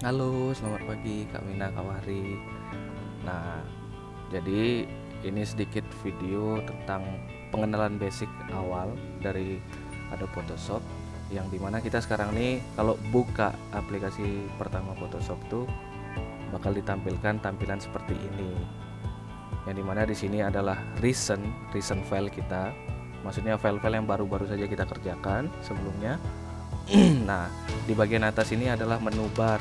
Halo, selamat pagi Kak Mina, Kak Wahri. Nah, jadi ini sedikit video tentang pengenalan basic awal dari Adobe Photoshop, yang dimana kita sekarang nih kalau buka aplikasi pertama Photoshop tuh bakal ditampilkan tampilan seperti ini. Yang dimana di sini adalah recent file kita, maksudnya file-file yang baru-baru saja kita kerjakan sebelumnya. Nah, di bagian atas ini adalah menu bar.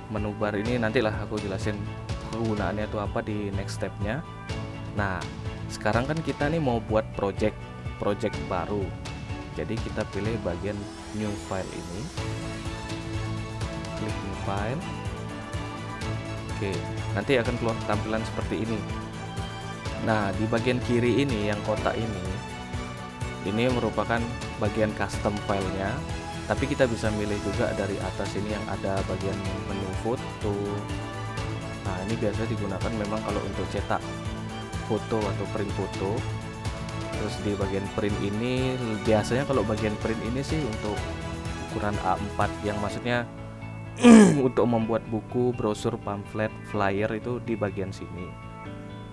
Menu bar ini nantilah aku jelasin kegunaannya itu apa di next stepnya. Nah, sekarang kan kita nih mau buat project baru. Jadi kita pilih bagian new file ini, klik new file. Oke, nanti akan keluar tampilan seperti ini. Nah, di bagian kiri ini yang kotak ini merupakan bagian custom filenya, tapi kita bisa milih juga dari atas ini yang ada bagian menu foto. Nah, ini biasa digunakan memang kalau untuk cetak foto atau print foto. Terus di bagian print ini biasanya kalau bagian print ini sih untuk ukuran A4, yang maksudnya untuk membuat buku, brosur, pamflet, flyer itu di bagian sini.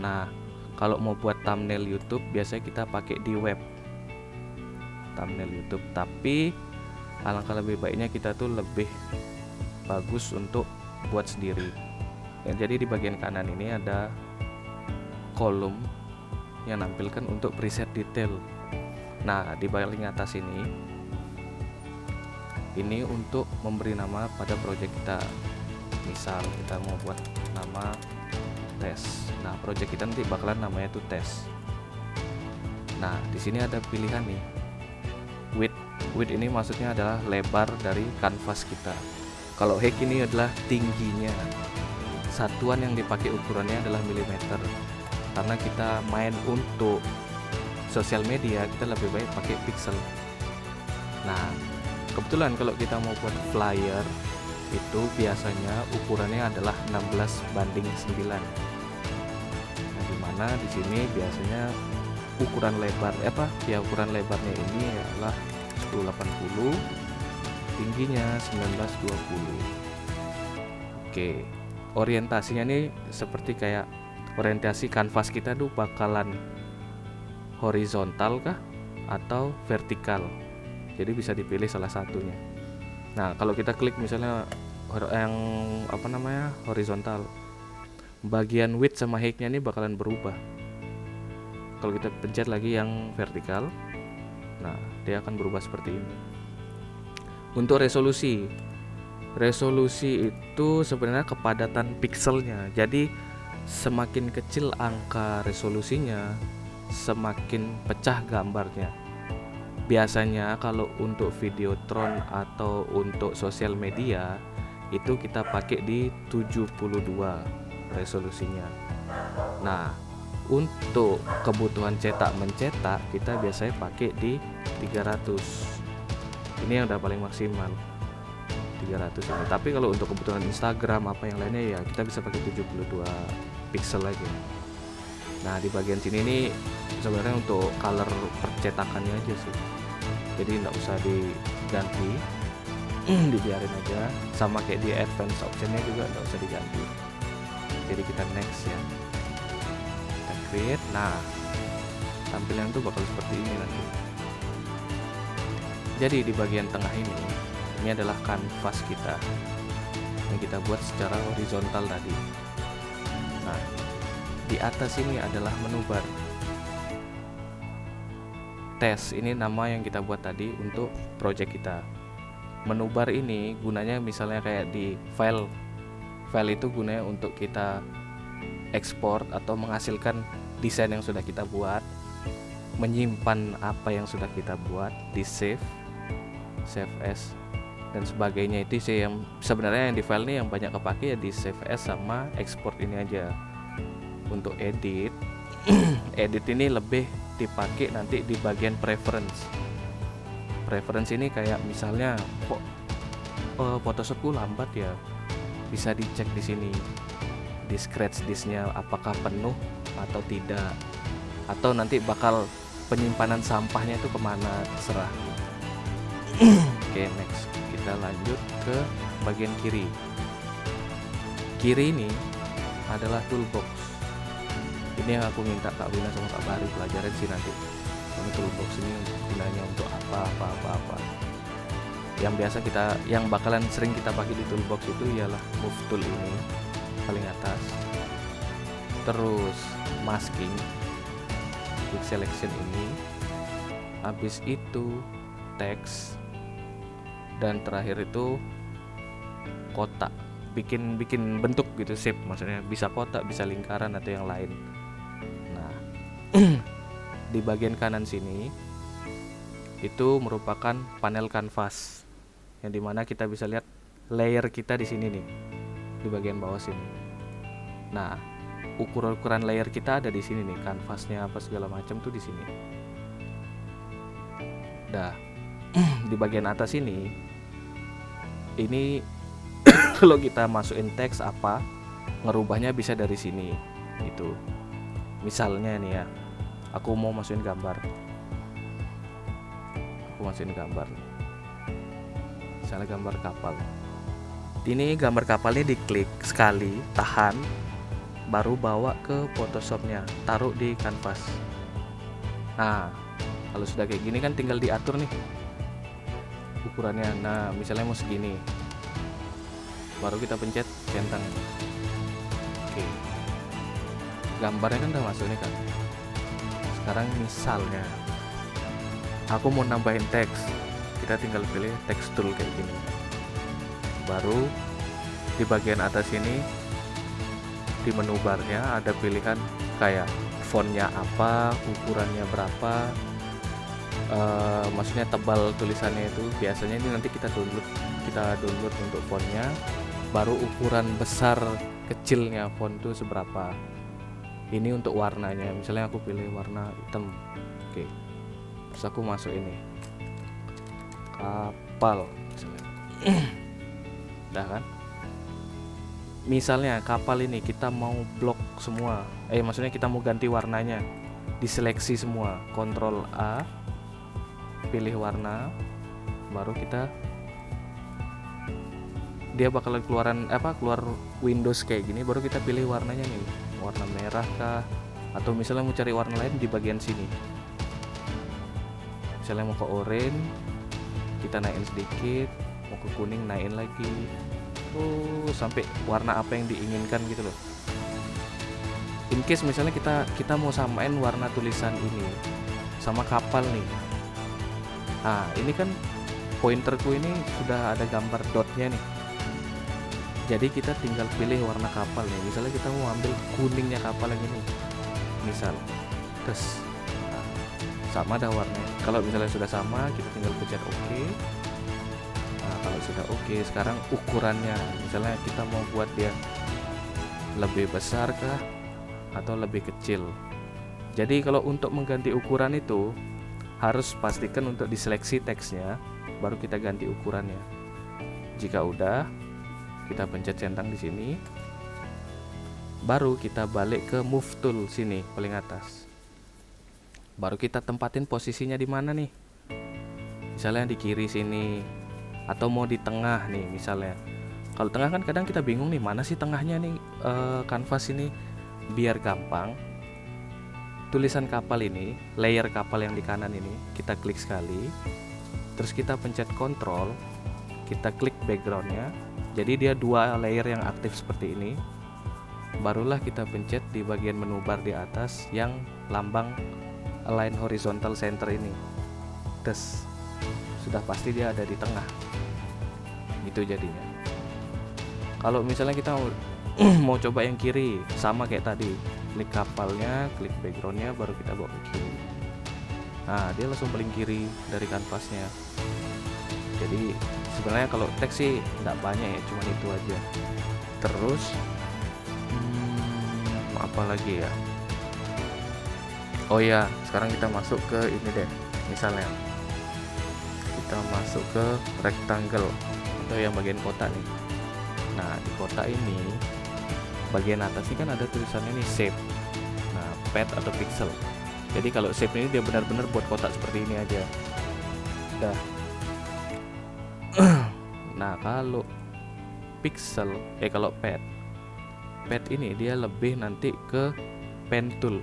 Nah, kalau mau buat thumbnail YouTube biasanya kita pakai di web thumbnail YouTube, tapi alangkah lebih baiknya kita tuh lebih bagus untuk buat sendiri. Jadi di bagian kanan ini ada kolom yang nampilkan untuk preset detail. Nah, di paling atas ini untuk memberi nama pada project kita. Misal kita mau buat nama tes. Nah, project kita nanti bakalan namanya tuh tes. Nah, di sini ada pilihan nih. Width ini maksudnya adalah lebar dari kanvas kita. Kalau height ini adalah tingginya. Satuan yang dipakai ukurannya adalah milimeter. Karena kita main untuk sosial media, kita lebih baik pakai pixel. Nah, kebetulan kalau kita mau buat flyer itu biasanya ukurannya adalah 16:9. Nah, dimana di sini biasanya ukuran ukuran lebarnya ini adalah 1080, tingginya 1920. Oke, orientasinya nih seperti kayak orientasi kanvas kita tuh bakalan horizontal kah atau vertikal. Jadi bisa dipilih salah satunya. Nah, kalau kita klik misalnya yang horizontal, bagian width sama height-nya ini bakalan berubah. Kalau kita pencet lagi yang vertikal, nah dia akan berubah seperti ini. Untuk resolusi itu sebenarnya kepadatan pixelnya. Jadi semakin kecil angka resolusinya, semakin pecah gambarnya. Biasanya kalau untuk videotron atau untuk sosial media itu kita pakai di 72 resolusinya. Nah, untuk kebutuhan mencetak kita biasanya pakai di 300. Ini yang udah paling maksimal, 300 ini. Tapi kalau untuk kebutuhan Instagram apa yang lainnya ya kita bisa pakai 72 pixel aja. Nah, di bagian sini nih sebenarnya untuk color percetakannya aja sih. Jadi nggak usah diganti, dibiarin aja. Sama kayak di advance optionnya juga nggak usah diganti. Jadi kita next ya. Kita create. Nah, tampilan tuh bakal seperti ini nanti. Jadi di bagian tengah ini adalah kanvas kita yang kita buat secara horizontal tadi. Nah, di atas ini adalah menu bar. Tes ini nama yang kita buat tadi untuk project kita. Menu bar ini gunanya misalnya kayak di file itu gunanya untuk kita ekspor atau menghasilkan desain yang sudah kita buat, menyimpan apa yang sudah kita buat, di save as dan sebagainya. Itu sih yang sebenarnya yang di file ini yang banyak kepake ya, di save as sama export ini aja. Untuk edit ini lebih dipakai nanti di bagian preference ini, kayak misalnya kok Photoshopku lambat ya, bisa dicek di sini di scratch disknya apakah penuh atau tidak, atau nanti bakal penyimpanan sampahnya itu kemana, terserah. Oke, next kita kita lanjut ke bagian kiri. Kiri ini adalah toolbox. Ini yang aku minta Kak Wina sama Kak Bari pelajaran sih nanti. Ini toolbox ini gunanya untuk apa. Yang biasa yang bakalan sering kita pakai di toolbox itu ialah move tool ini paling atas, terus masking, quick selection ini, habis itu text, dan terakhir itu kotak, bikin bentuk gitu, shape, maksudnya bisa kotak, bisa lingkaran atau yang lain. Nah di bagian kanan sini itu merupakan panel kanvas, yang dimana kita bisa lihat layer kita di sini nih, di bagian bawah sini. Nah, ukuran layer kita ada di sini nih, kanvasnya apa segala macam tuh di sini. Dah, di bagian atas ini kalau kita masukin teks apa, ngerubahnya bisa dari sini. Itu. Misalnya nih ya, aku mau masukin gambar. Misalnya gambar kapal. Ini gambar kapalnya diklik sekali, tahan, baru bawa ke Photoshopnya, taruh di kanvas. Nah, kalau sudah kayak gini kan tinggal diatur nih ukurannya. Nah, misalnya mau segini, baru kita pencet centang. Oke, gambarnya kan udah masuk nih kan. Sekarang misalnya aku mau nambahin teks, kita tinggal pilih text tool kayak gini. Baru di bagian atas ini di menu barnya ada pilihan kayak fontnya apa, ukurannya berapa, maksudnya tebal tulisannya itu. Biasanya ini nanti kita download untuk fontnya, baru ukuran besar kecilnya font itu seberapa. Ini untuk warnanya, misalnya aku pilih warna hitam. Oke, terus aku masuk ini kapal misalnya. Udah kan, misalnya kapal ini kita mau blok semua, maksudnya kita mau ganti warnanya, diseleksi semua, Ctrl A, pilih warna, baru dia bakal keluar Windows kayak gini, baru kita pilih warnanya nih, warna merah kah, atau misalnya mau cari warna lain di bagian sini. Misalnya mau ke orange, kita naikin sedikit, mau ke kuning naikin lagi, sampai warna apa yang diinginkan gitu loh. In case misalnya kita mau samain warna tulisan ini sama kapal nih. Nah, ini kan pointerku ini sudah ada gambar dotnya nih. Jadi kita tinggal pilih warna kapal nih. Misalnya kita mau ambil kuningnya kapal yang ini, misal, terus sama dah warnanya. Kalau misalnya sudah sama, kita tinggal pencet OK. Nah, kalau sudah OK, sekarang ukurannya, misalnya kita mau buat dia lebih besar kah atau lebih kecil. Jadi kalau untuk mengganti ukuran itu harus pastikan untuk diseleksi teksnya, baru kita ganti ukurannya. Jika udah, kita pencet centang di sini, baru kita balik ke move tool sini paling atas. Baru kita tempatin posisinya di mana nih. Misalnya di kiri sini, atau mau di tengah nih misalnya. Kalau tengah kan kadang kita bingung nih, mana sih tengahnya nih kanvas ini. Biar gampang, tulisan kapal ini, layer kapal yang di kanan ini, kita klik sekali, terus kita pencet Ctrl, kita klik backgroundnya, jadi dia dua layer yang aktif seperti ini. Barulah kita pencet di bagian menu bar di atas yang lambang align horizontal center ini. Terus sudah pasti dia ada di tengah. Itu jadinya. Kalau misalnya kita mau coba yang kiri, sama kayak tadi, klik kapalnya, klik backgroundnya, baru kita bawa ke kiri. Nah, dia langsung paling kiri dari kanvasnya. Jadi sebenarnya kalau teks sih nggak banyak ya, cuma itu aja. Terus apa lagi ya? Oh ya, sekarang kita masuk ke ini deh. Misalnya kita masuk ke rectangle atau yang bagian kotak nih. Nah, di kotak ini bagian atas ini kan ada tulisannya nih shape. Nah, pad atau pixel. Jadi kalau shape ini dia benar-benar buat kotak seperti ini aja. Udah. Nah, kalau pixel kalau pad ini dia lebih nanti ke pen tool.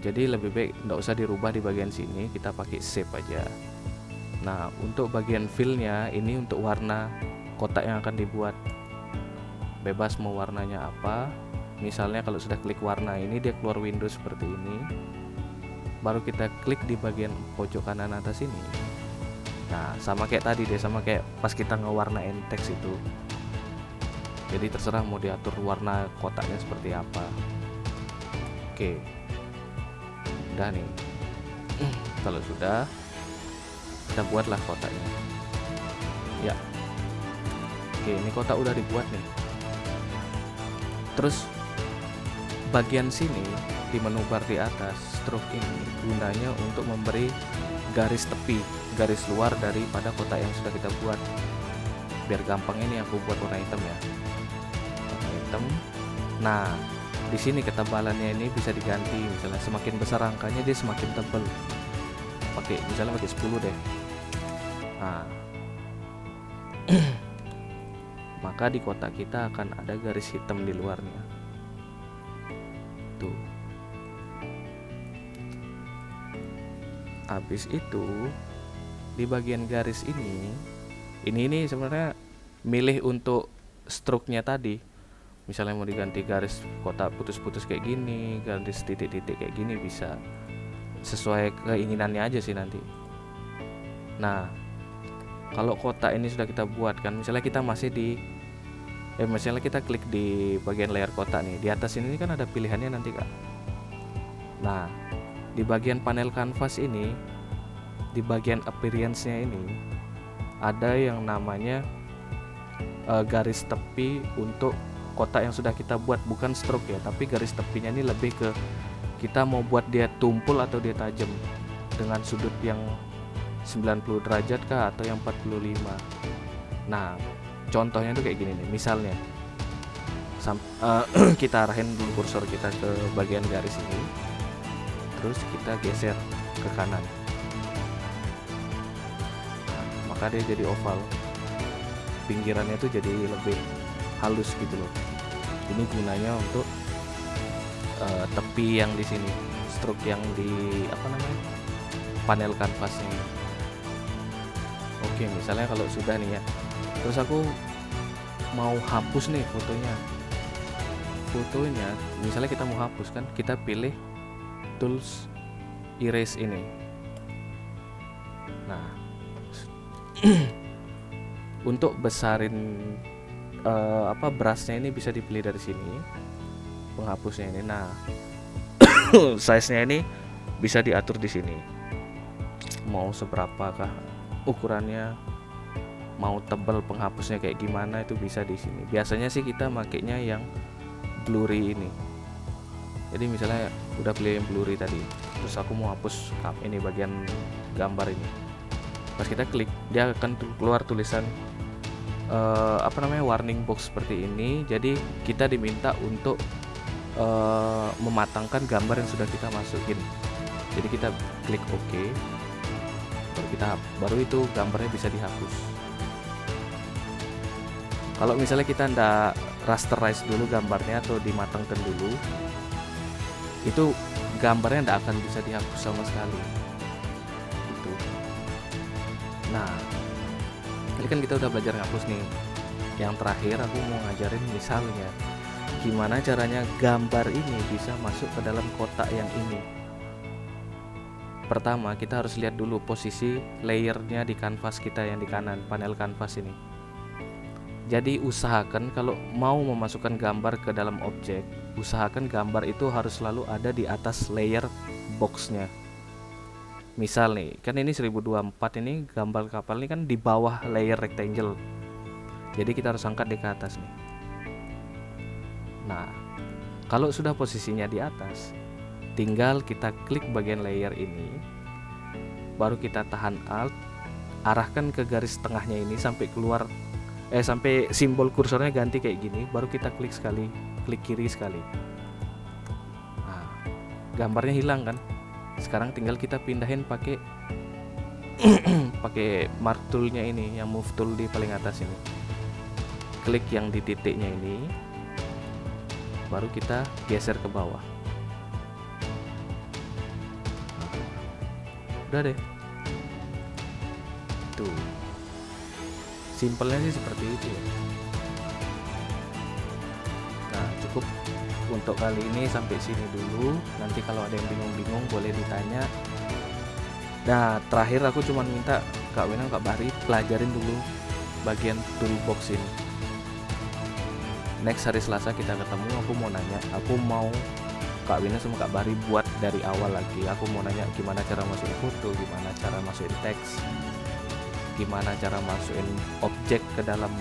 Jadi lebih baik nggak usah dirubah di bagian sini, kita pakai save aja. Nah, untuk bagian fill-nya ini untuk warna kotak yang akan dibuat. Bebas mau warnanya apa. Misalnya kalau sudah klik warna ini dia keluar window seperti ini. Baru kita klik di bagian pojok kanan atas ini. Nah, sama kayak tadi deh, sama kayak pas kita ngewarnain teks itu. Jadi terserah mau diatur warna kotaknya seperti apa. Oke, udah nih. Kalau sudah, kita buatlah kotaknya. Ya, oke, ini kotak udah dibuat nih. Terus bagian sini di menu bar di atas, stroke ini gunanya untuk memberi garis tepi, garis luar daripada kotak yang sudah kita buat. Biar gampang ini aku buat warna hitam ya. Warna hitam. Nah, di sini ketebalannya ini bisa diganti, misalnya semakin besar angkanya dia semakin tebal. Misalnya pakai 10 deh. Nah, maka di kotak kita akan ada garis hitam di luarnya. Tuh. Habis itu di bagian garis ini sebenarnya milih untuk stroke-nya tadi. Misalnya mau diganti garis kotak putus-putus kayak gini, garis titik-titik kayak gini, bisa sesuai keinginannya aja sih nanti. Nah, kalau kotak ini sudah kita buat kan, misalnya kita masih misalnya kita klik di bagian layar kotak nih, di atas ini kan ada pilihannya nanti Kak. Nah, di bagian panel canvas ini, di bagian appearance-nya ini ada yang namanya garis tepi untuk kotak yang sudah kita buat, bukan stroke ya, tapi garis tepinya ini lebih ke kita mau buat dia tumpul atau dia tajam dengan sudut yang 90 derajat kah atau yang 45. Nah, contohnya tuh kayak gini nih, misalnya kita arahin dulu kursor kita ke bagian garis ini, terus kita geser ke kanan. Nah, maka dia jadi oval, pinggirannya tuh jadi lebih halus gitu loh. Ini gunanya untuk tepi yang di sini, stroke yang di panel kanvasnya. Oke, misalnya kalau sudah nih ya, terus aku mau hapus nih fotonya, misalnya kita mau hapus kan, kita pilih tools erase ini. Nah, untuk besarin brushnya ini bisa dipilih dari sini, penghapusnya ini. Nah, size-nya ini bisa diatur di sini. Mau seberapakah ukurannya, mau tebal penghapusnya kayak gimana, itu bisa di sini. Biasanya sih kita makainya yang blurry ini. Jadi misalnya udah pilih yang blurry tadi, terus aku mau hapus ini bagian gambar ini. Pas kita klik, dia akan keluar tulisan warning box seperti ini. Jadi kita diminta untuk mematangkan gambar yang sudah kita masukin. Jadi kita klik OK, baru itu gambarnya bisa dihapus. Kalau misalnya kita ndak rasterize dulu gambarnya atau dimatangkan dulu, itu gambarnya ndak akan bisa dihapus sama sekali gitu. Nah, ini kan kita udah belajar ngapus nih. Yang terakhir aku mau ngajarin misalnya gimana caranya gambar ini bisa masuk ke dalam kotak yang ini. Pertama, kita harus lihat dulu posisi layernya di kanvas kita yang di kanan, panel kanvas ini. Jadi usahakan kalau mau memasukkan gambar ke dalam objek, usahakan gambar itu harus selalu ada di atas layer boxnya. Misal nih, kan ini 1024, ini gambar kapal ini kan di bawah layer rectangle. Jadi kita harus angkat di ke atas nih. Nah, kalau sudah posisinya di atas, tinggal kita klik bagian layer ini, baru kita tahan Alt, arahkan ke garis tengahnya ini sampai keluar, sampai simbol kursornya ganti kayak gini, baru kita klik sekali, klik kiri sekali. Nah, gambarnya hilang kan. Sekarang tinggal kita pindahin pakai pakai mark toolnya ini, yang move tool di paling atas ini. Klik yang di titiknya ini, baru kita geser ke bawah. Udah deh. Tuh. Simpelnya sih seperti itu ya. Nah, cukup untuk kali ini sampai sini dulu. Nanti kalau ada yang bingung-bingung boleh ditanya. Nah, terakhir aku cuma minta Kak Wena, Kak Bahri pelajarin dulu bagian toolbox ini. Next hari Selasa kita ketemu, aku mau nanya, aku mau Kak Wena sama Kak Bahri buat dari awal lagi. Aku mau nanya gimana cara masukin foto, gimana cara masukin teks, gimana cara masukin objek ke dalam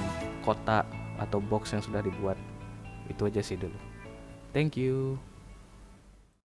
kotak atau box yang sudah dibuat. Itu aja sih dulu. Thank you.